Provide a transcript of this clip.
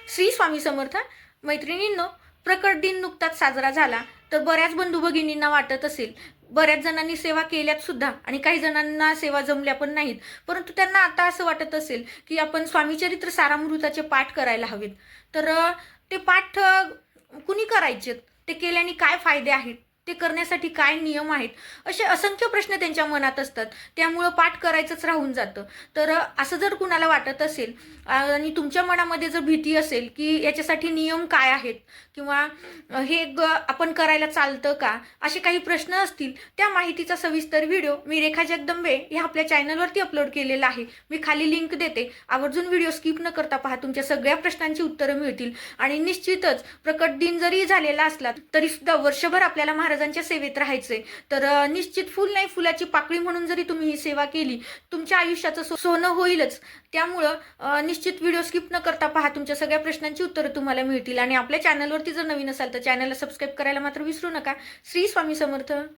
श्री स्वामी समर्थ. मैत्रिणींनो, प्रकट दिन नुकताच साजरा झाला, तर बऱ्याच बंधू भगिनींना वाटत असेल, बऱ्याच जणांनी सेवा केल्यात सुद्धा आणि काही जणांना सेवा जमल्या पण नाहीत, परंतु त्यांना आता असं वाटत असेल की आपण स्वामीचरित्र सारामृताचे पाठ करायला हवेत. तर ते पाठ कुणी करायचे, ते केल्याने काय फायदे आहेत, ते करण्यासाठी काय नियम आहेत, असे असंख्य प्रश्न त्यांच्या मनात असतात. त्यामुळं पाठ करायचंच राहून जातं. तर असं जर कुणाला वाटत असेल आणि तुमच्या मनामध्ये जर भीती असेल की याच्यासाठी नियम काय आहेत किंवा हे आपण करायला चालतं का, असे काही प्रश्न असतील, त्या माहितीचा सविस्तर व्हिडिओ मी रेखा जगदंबे ह्या आपल्या चॅनलवरती अपलोड केलेला आहे. मी खाली लिंक देते, आवर्जून व्हिडिओ स्किप न करता पहा. तुमच्या सगळ्या प्रश्नांची उत्तरं मिळतील. आणि निश्चितच प्रकट दिन जरी झालेला असला तरी सुद्धा वर्षभर आपल्याला महाराजांच्या सेवेत राहायचंय. तर निश्चित फुल नाही फुलाची पाकळी म्हणून जरी तुम्ही ही सेवा केली, तुमच्या आयुष्याचं सोनं होईलच. त्यामुळं निश्चित व्हिडिओ स्किप न करता पहा. तुमच्या सगळ्या प्रश्नांची उत्तरं तुम्हाला मिळतील. आणि आपल्या चॅनलवरती जर नवीन असाल तर चॅनलला सबस्क्राईब करायला मात्र विसरू नका. श्री स्वामी समर्थ.